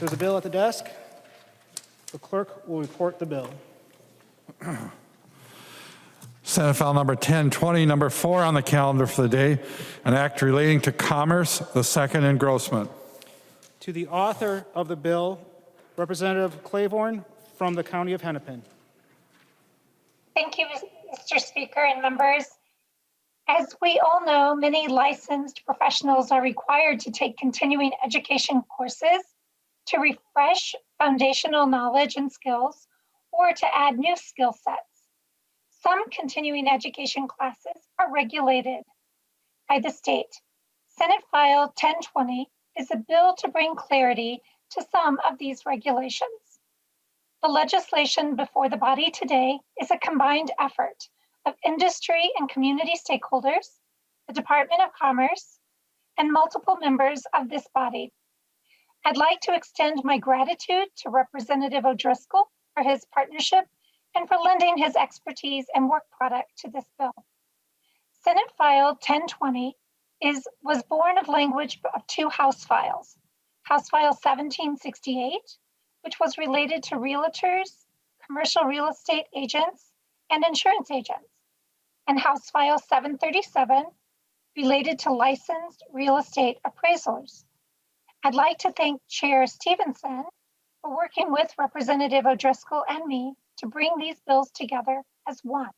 There's a bill at the desk. The clerk will report the bill. Senate File Number 1020, number 4 on the calendar for the day, an act relating to commerce, the second engrossment. To the author of the bill, Representative Claiborne from the County of Hennepin. Thank you, Mr. Speaker and members. As we all know, many licensed professionals are required to take continuing education courses to refresh foundational knowledge and skills or to add new skill sets. Some continuing education classes are regulated by the state. Senate File 1020 is a bill to bring clarity to some of these regulations. The legislation before the body today is a combined effort of industry and community stakeholders, the Department of Commerce, and multiple members of this body. I'd like to extend my gratitude to Representative O'Driscoll for his partnership and for lending his expertise and work product to this bill. Senate File 1020 was born of language of two House files. House File 1768, which was related to realtors, commercial real estate agents, and insurance agents, and House File 737, related to licensed real estate appraisals. I'd like to thank Chair Stevenson for working with Representative O'Driscoll and me to bring these bills together as one.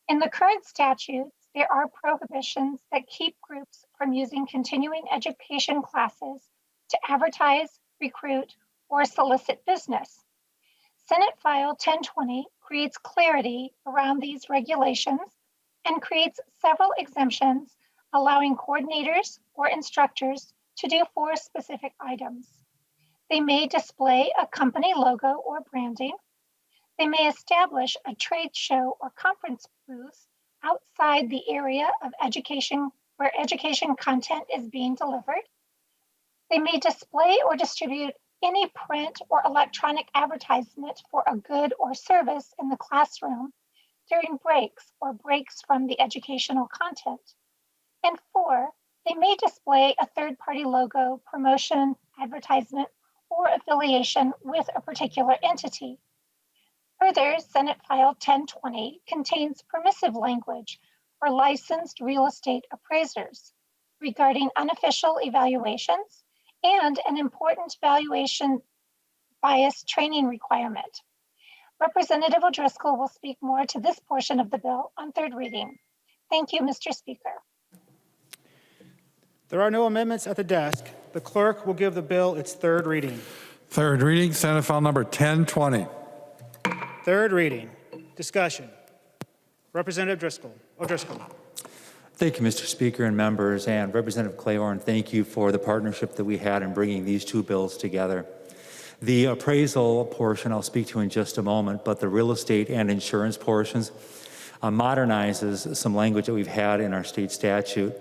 In the current statutes, there are prohibitions that keep groups from using continuing education classes to advertise, recruit, or solicit business. Senate File 1020 creates clarity around these regulations and creates several exemptions allowing coordinators or instructors to do 4 specific items. They may display a company logo or branding. They may establish a trade show or conference booth outside the area of education where education content is being delivered. They may display or distribute any print or electronic advertisement for a good or service in the classroom during breaks or breaks from the educational content. And 4, they may display a third-party logo, promotion, advertisement, or affiliation with a particular entity. Further, Senate File 1020 contains permissive language for licensed real estate appraisers regarding unofficial evaluations and an important valuation bias training requirement. Representative O'Driscoll will speak more to this portion of the bill on third reading. Thank you, Mr. Speaker. There are no amendments at the desk. The clerk will give the bill its third reading. Third reading, Senate File Number 1020. Third reading. Discussion. Representative O'Driscoll. Thank you, Mr. Speaker and members, and Representative Claiborne, thank you for the partnership that we had in bringing these two bills together. The appraisal portion I'll speak to in just a moment, but the real estate and insurance portions modernizes some language that we've had in our state statute.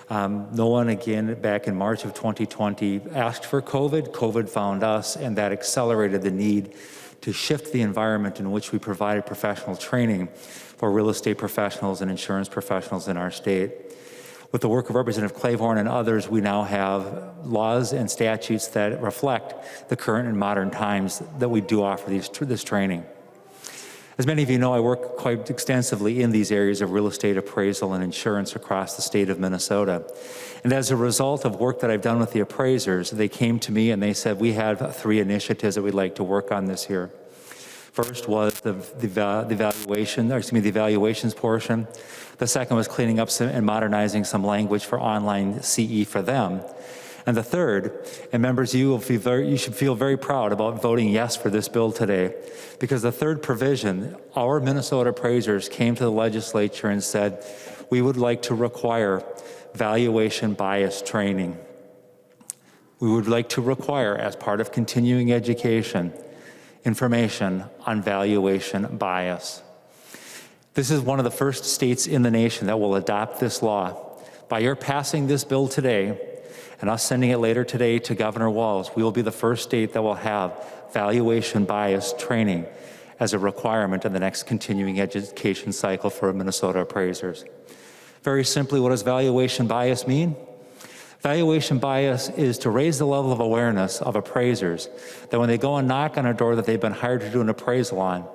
No one, again, back in March of 2020 asked for COVID. COVID found us, and that accelerated the need to shift the environment in which we provided professional training for real estate professionals and insurance professionals in our state. With the work of Representative Claiborne and others, we now have laws and statutes that reflect the current and modern times that we do offer this training. As many of you know, I work quite extensively in these areas of real estate appraisal and insurance across the state of Minnesota. And as a result of work that I've done with the appraisers, they came to me and they said, we have 3 initiatives that we'd like to work on this year. First was the evaluations portion. The second was cleaning up and modernizing some language for online CE for them. And the third, and members, you should feel very proud about voting yes for this bill today, because the third provision, our Minnesota appraisers came to the legislature and said, we would like to require valuation bias training. We would like to require, as part of continuing education, information on valuation bias. This is one of the first states in the nation that will adopt this law. By your passing this bill today, and us sending it later today to Governor Walz, we will be the first state that will have valuation bias training as a requirement in the next continuing education cycle for Minnesota appraisers. Very simply, what does valuation bias mean? Valuation bias is to raise the level of awareness of appraisers that when they go and knock on a door that they've been hired to do an appraisal on,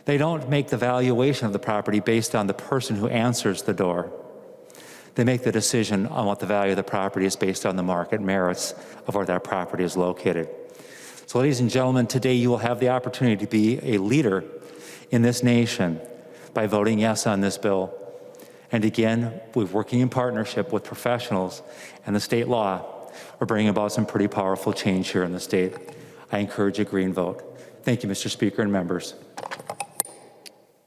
they don't make the valuation of the property based on the person who answers the door. They make the decision on what the value of the property is based on the market merits of where that property is located. So ladies and gentlemen, today you will have the opportunity to be a leader in this nation by voting yes on this bill. And again, we're working in partnership with professionals and the state law. We're bringing about some pretty powerful change here in the state. I encourage a green vote. Thank you, Mr. Speaker and members.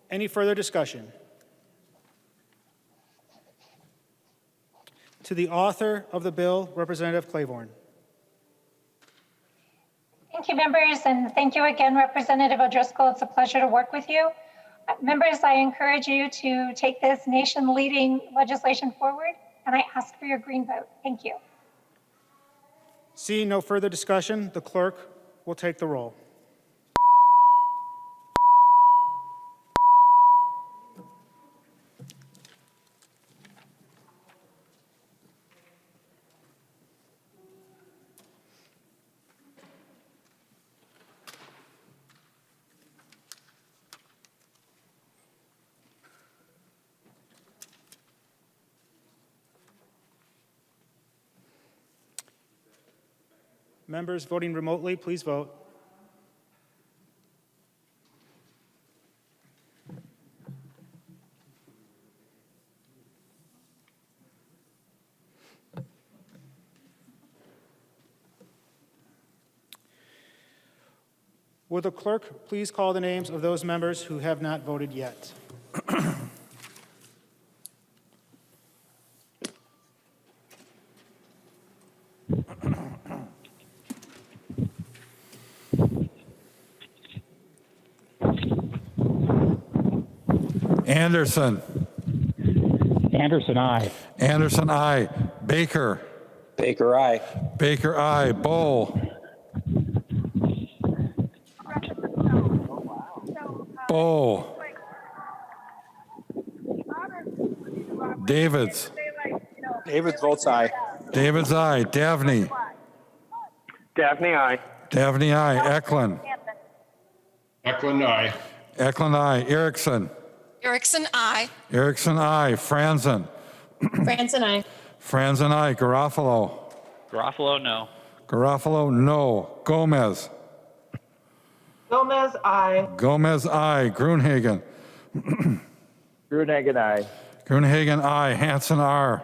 Any further discussion? To the author of the bill, Representative Claiborne. Thank you, members, and thank you again, Representative O'Driscoll. It's a pleasure to work with you. Members, I encourage you to take this nation-leading legislation forward, and I ask for your green vote. Thank you. Seeing no further discussion, the clerk will take the roll. Members voting remotely, please vote. Will the clerk please call the names of those members who have not voted yet? Anderson. Anderson, aye. Anderson, aye. Baker. Baker, aye. Baker, aye. Bull. Bull. Davids. David votes aye. Davids, aye. Davney. Daphne, aye. Davney, aye. Eklund. Eklund, aye. Eklund, aye. Erickson. Erickson, aye. Erickson, aye. Franzen. Franson, aye. Franzen, aye. Garofalo. Garofalo, no. Garofalo, no. Gomez. Gomez, aye. Gomez, aye. Gruenhagen. Gruenhagen, aye. Gruenhagen, aye. Hanson, R.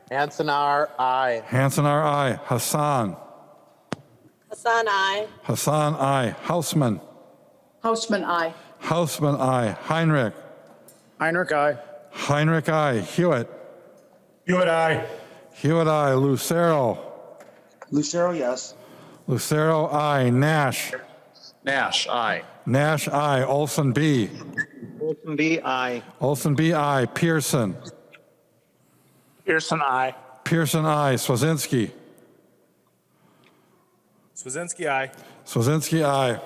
Hanson, R, aye. Hanson, R, aye. Hassan. Hassan, aye. Hassan, aye. Hausman. Hausman, aye. Hausman, aye. Heinrich. Heinrich, aye. Heinrich, aye. Hewitt. Hewitt, aye. Hewitt, aye. Lucero. Lucero, yes. Lucero, aye. Nash. Nash, aye. Nash, aye. Olson, B. Wilson, B, aye. Olson, B, aye. Pearson. Pearson, aye. Pearson, aye. Swazinski. Swazinski, aye. Swazinski, aye.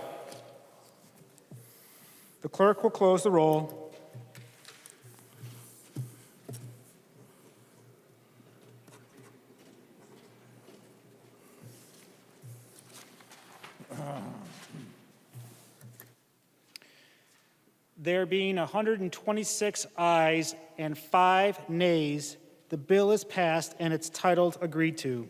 The clerk will close the roll. There being 126 ayes and 5 nays, the bill is passed and it's titled agreed to.